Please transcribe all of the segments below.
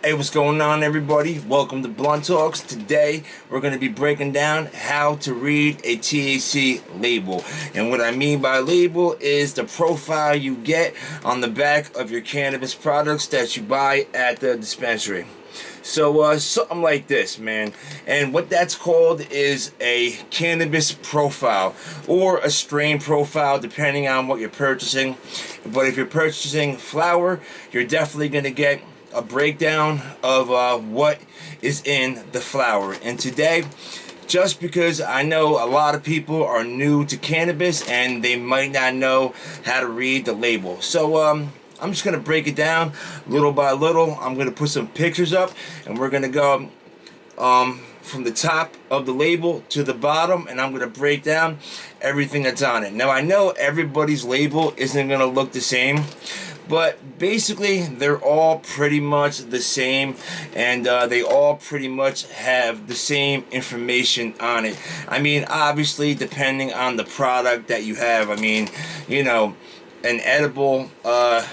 Hey, what's going on, everybody? Welcome to Blunttalkzz. Today, we're going to be breaking down how to read a THC label. And what I mean by label is the profile you get on the back of your cannabis products that you buy at the dispensary. So, something like this, man. And what that's called is a cannabis profile or a strain profile, depending on what you're purchasing. But if you're purchasing flower, you're definitely going to get a breakdown of what is in the flower. And today, just because I know a lot of people are new to cannabis and they might not know how to read the label, so I'm just gonna break it down little by little. I'm gonna put some pictures up, and we're gonna go from the top of the label to the bottom, and I'm gonna break down everything that's on it. Now, I know everybody's label isn't gonna look the same, but basically they're all pretty much the same, and they all pretty much have the same information on it. I mean, obviously, depending on the product that you have. I mean, you know, an edible, an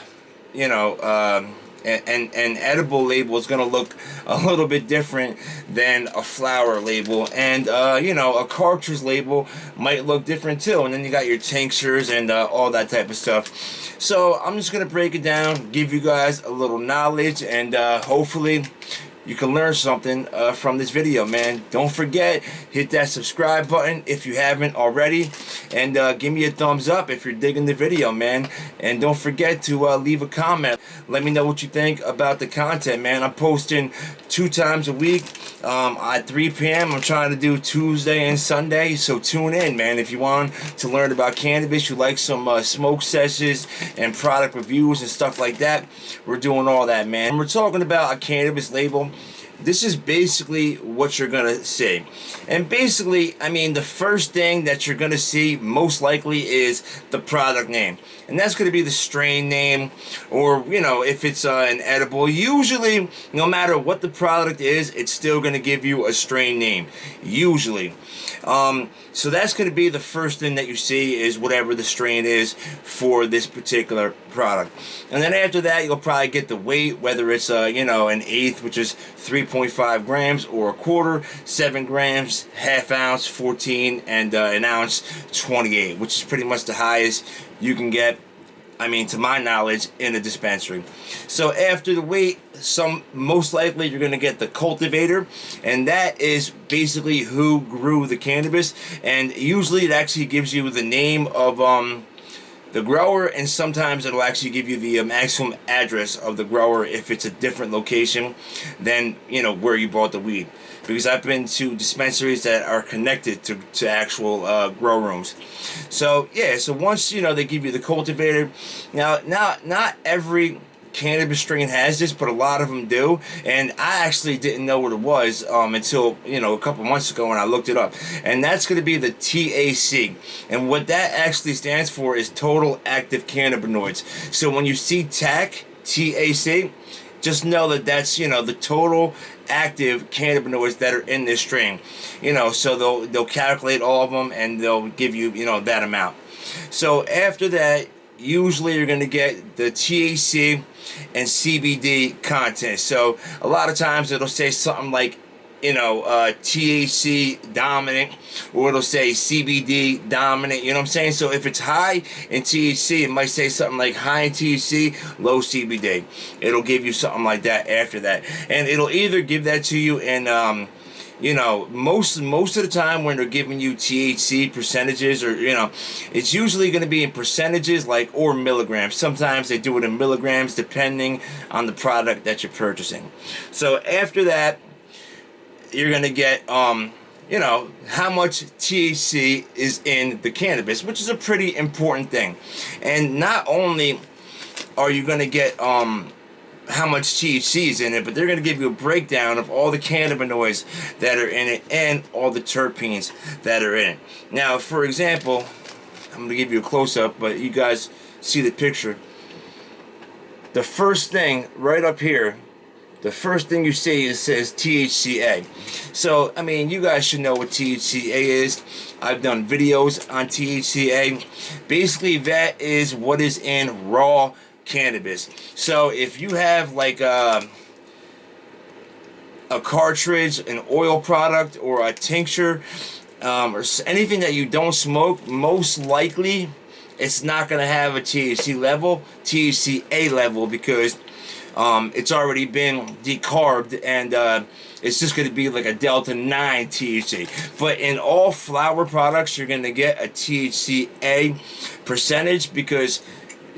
edible label is going to look a little bit different than a flower label, and a cartridge label might look different too. And then you got your tinctures and all that type of stuff. So I'm just going to break it down, give you guys a little knowledge, and hopefully you can learn something from this video, man. Don't forget, hit that subscribe button if you haven't already, and give me a thumbs up if you're digging the video, man. And don't forget to leave a comment. Let me know what you think about the content, man. I'm posting 2 times a week at 3 p.m. I'm trying to do Tuesday and Sunday, so tune in, man. If you want to learn about cannabis, you like some smoke sessions and product reviews and stuff like that, we're doing all that, man. And we're talking about a cannabis label. This is basically what you're gonna see. And basically, I mean, the first thing that you're gonna see most likely is the product name. And that's gonna be the strain name, or, you know, if it's an edible. Usually, no matter what the product is, it's still gonna give you a strain name. Usually. So that's going to be the first thing that you see, is whatever the strain is for this particular product. And then after that, you'll probably get the weight, whether it's an eighth, which is 3.5 grams, or a quarter, 7 grams, half ounce, 14, and an ounce, 28, which is pretty much the highest you can get, I mean, to my knowledge, in a dispensary. So after the weight, most likely you're going to get the cultivator, and that is basically who grew the cannabis. And usually it actually gives you the name of the grower, and sometimes it'll actually give you the maximum address of the grower if it's a different location than, where you bought the weed. Because I've been to dispensaries that are connected to actual grow rooms. So yeah, so once they give you the cultivator. Now not every cannabis strain has this, but a lot of them do, and I actually didn't know what it was until a couple months ago when I looked it up. And that's going to be the THC, and what that actually stands for is total active cannabinoids. So when you see THC, just know that that's the total active cannabinoids that are in this strain. So they'll calculate all of them, and they'll give you that amount. So after that, usually you're going to get the THC and CBD content. So a lot of times it'll say something like THC dominant, or it'll say CBD dominant, you know what I'm saying? So if it's high in THC, it might say something like high in THC, low CBD. It'll give you something like that after that. And it'll either give that to you in most of the time when they're giving you THC percentages, or it's usually going to be in percentages, or milligrams. Sometimes they do it in milligrams depending on the product that you're purchasing. So after that, you're going to get how much THC is in the cannabis, which is a pretty important thing. And not only are you going to get how much THC is in it, but they're going to give you a breakdown of all the cannabinoids that are in it and all the terpenes that are in it. Now, for example, I'm going to give you a close-up, but you guys see the picture. The first thing right up here, the first thing you see, it says THC-A. So, I mean, you guys should know what THC-A is. I've done videos on THC-A. Basically, that is what is in raw cannabis. So if you have like a cartridge, an oil product, or a tincture, or anything that you don't smoke, most likely it's not going to have a THC-A level, because it's already been decarbed, and it's just going to be like a Delta 9 THC. But in all flower products, you're going to get a THC-A percentage, because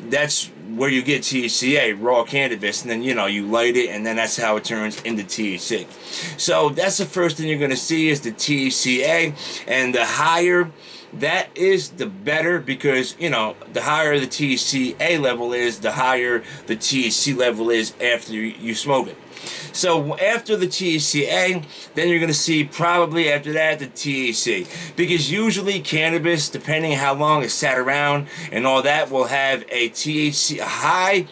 that's where you get THC-A, raw cannabis, and then, you know, you light it, and then that's how it turns into THC. So that's the first thing you're going to see is the THC-A, and the higher that is, the better, because, you know, the higher the THC-A level is, the higher the THC level is after you smoke it. So after the THC-A, then you're going to see probably after that the THC, because usually cannabis, depending on how long it's sat around and all that, will have a THC, a high,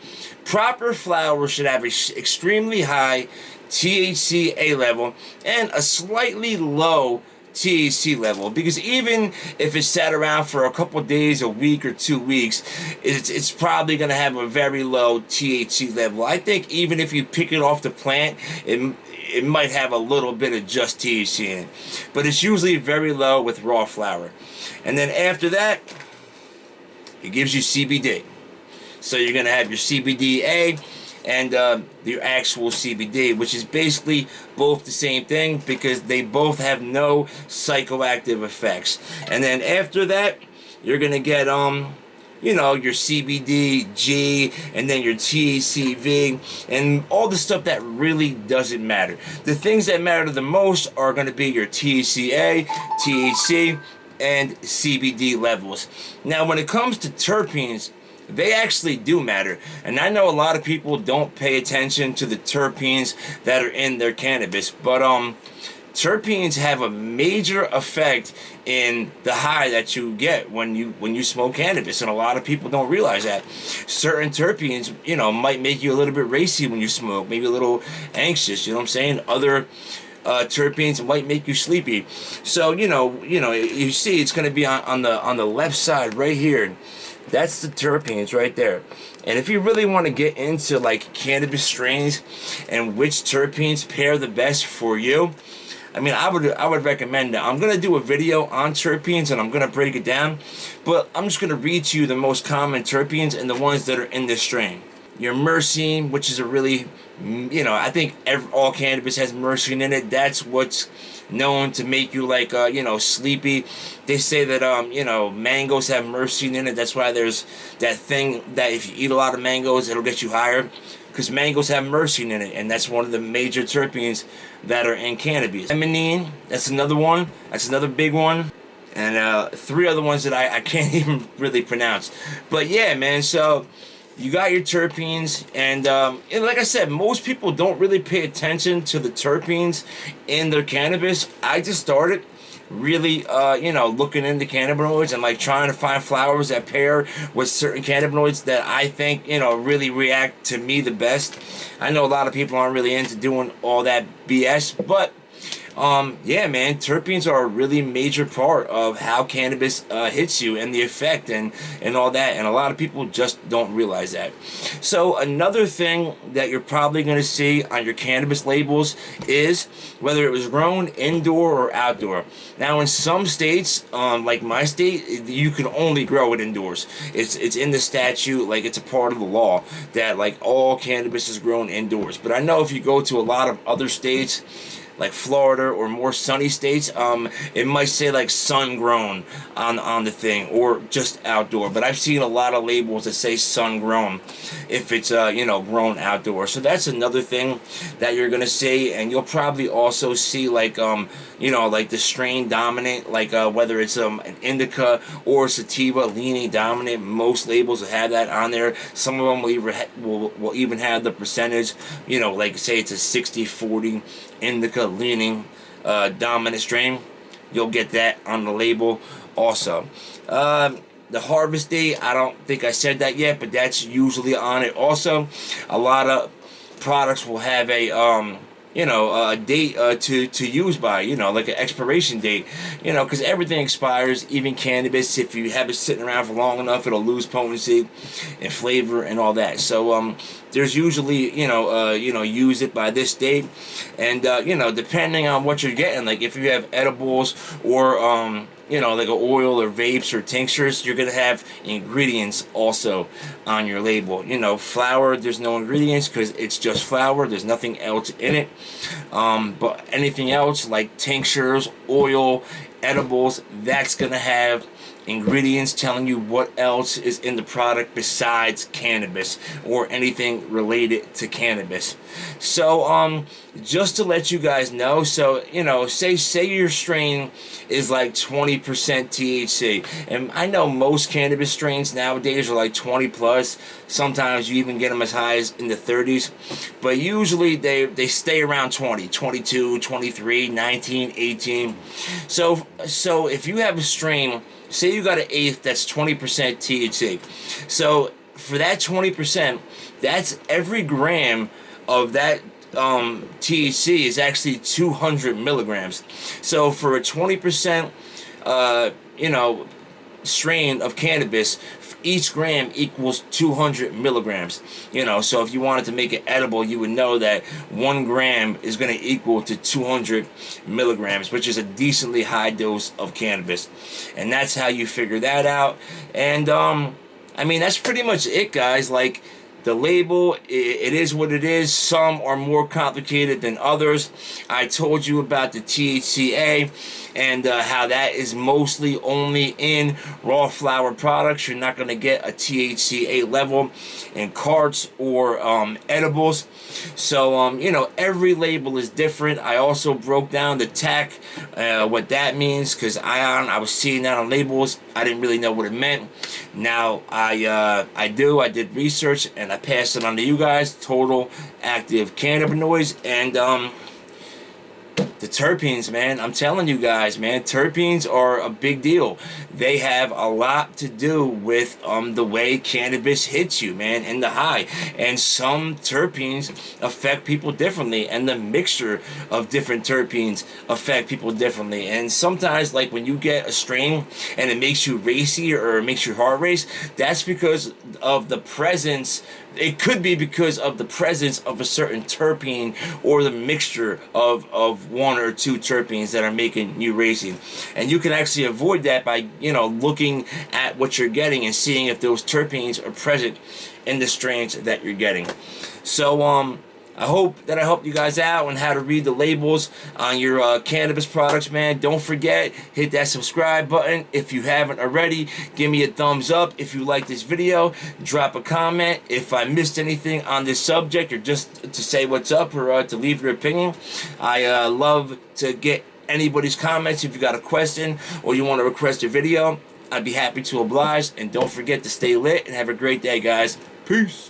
proper flower should have an extremely high THC-A level and a slightly low THC level, because even if it's sat around for a couple days, a week or 2 weeks, it's probably going to have a very low THC level. I think even if you pick it off the plant, it might have a little bit of just THC in it, but it's usually very low with raw flower. And then after that, it gives you CBD. So you're going to have your CBD-A and your actual CBD, which is basically both the same thing, because they both have no psychoactive effects. And then after that, you're gonna get you know, your CBD-G, and then your THC-V, and all the stuff that really doesn't matter. The things that matter the most are gonna be your THC-A, THC, and CBD levels. Now, when it comes to terpenes, they actually do matter, and I know a lot of people don't pay attention to the terpenes that are in their cannabis, but terpenes have a major effect in the high that you get when you smoke cannabis, and a lot of people don't realize that. Certain terpenes, you know, might make you a little bit racy when you smoke, maybe a little anxious, you know what I'm saying? Other terpenes might make you sleepy. So you see it's going to be on the left side right here. That's the terpenes right there. And if you really want to get into like cannabis strains and which terpenes pair the best for you, I mean, I would recommend that. I'm gonna do a video on terpenes and I'm gonna break it down, but I'm just gonna read to you the most common terpenes and the ones that are in this strain. Your myrcene, which is a really, you know, I think all cannabis has myrcene in it. That's what's known to make you like, you know, sleepy. They say that, you know, mangoes have myrcene in it. That's why there's that thing that if you eat a lot of mangoes, it'll get you higher, because mangoes have myrcene in it, and that's one of the major terpenes that are in cannabis. Limonene, that's another one. That's another big one. And 3 other ones that I can't even really pronounce. But yeah, man, so you got your terpenes, and like I said, most people don't really pay attention to the terpenes in their cannabis. I just started really, you know, looking into cannabinoids and like trying to find flowers that pair with certain cannabinoids that I think, you know, really react to me the best. I know a lot of people aren't really into doing all that BS, but yeah, man, terpenes are a really major part of how cannabis hits you, and the effect and all that, and a lot of people just don't realize that. So another thing that you're probably going to see on your cannabis labels is whether it was grown indoor or outdoor. Now, in some states, like my state, you can only grow it indoors. It's in the statute, like it's a part of the law that like all cannabis is grown indoors. But I know if you go to a lot of other states, like Florida or more sunny states, it might say like sun grown on the thing, or just outdoor. But I've seen a lot of labels that say sun grown if it's you know, grown outdoor. So that's another thing that you're gonna see, and you'll probably also see like you know, like the strain dominant, like whether it's an indica or sativa leaning dominant. Most labels will have that on there. Some of them will even have the percentage, you know, like say it's a 60-40 indica leaning dominant strain. You'll get that on the label also. The harvest date, I don't think I said that yet, but that's usually on it also. A lot of products will have a a date to use by, like an expiration date, because everything expires, even cannabis. If you have it sitting around for long enough, it'll lose potency and flavor and all that. So there's usually, use it by this date, and depending on what you're getting, like if you have edibles or like an oil or vapes or tinctures, you're going to have ingredients also on your label. Flour, there's no ingredients because it's just flour. There's nothing else in it. But anything else like tinctures, oil, edibles, that's going to have ingredients telling you what else is in the product besides cannabis or anything related to cannabis. So just to let you guys know, so say your strain is like 20% THC, and I know most cannabis strains nowadays are like 20 plus. Sometimes you even get them as high as in the 30s, but usually they stay around 20, 22, 23, 19, 18. So if you have a strain, say you got an eighth that's 20% THC. So for that 20%, that's every gram of that THC is actually 200 milligrams. So for a 20% strain of cannabis, each gram equals 200 milligrams. So if you wanted to make it edible, you would know that 1 gram is going to equal to 200 milligrams, which is a decently high dose of cannabis. And that's how you figure that out. And that's pretty much it, guys. Like, the label, it is what it is. Some are more complicated than others. I told you about the THC-A and how that is mostly only in raw flower products. You're not going to get a THC-A level in carts or edibles. So, every label is different. I also broke down the TAC, what that means, because I was seeing that on labels. I didn't really know what it meant. Now, I did research, and I passed it on to you guys. Total active cannabinoids, and the terpenes, man. I'm telling you guys, man, terpenes are a big deal. They have a lot to do with the way cannabis hits you, man, and the high. And some terpenes affect people differently, and the mixture of different terpenes affect people differently. And sometimes, like when you get a strain and it makes you racy or it makes your heart race, that's because of the presence. It could be because of the presence of a certain terpene or the mixture of 1 or 2 terpenes that are making you racing. And you can actually avoid that by, looking at what you're getting and seeing if those terpenes are present in the strains that you're getting. So, I hope that I helped you guys out on how to read the labels on your cannabis products, man. Don't forget, hit that subscribe button if you haven't already. Give me a thumbs up if you like this video. Drop a comment if I missed anything on this subject, or just to say what's up, or to leave your opinion. I love to get anybody's comments. If you got a question or you want to request a video, I'd be happy to oblige. And don't forget to stay lit and have a great day, guys. Peace.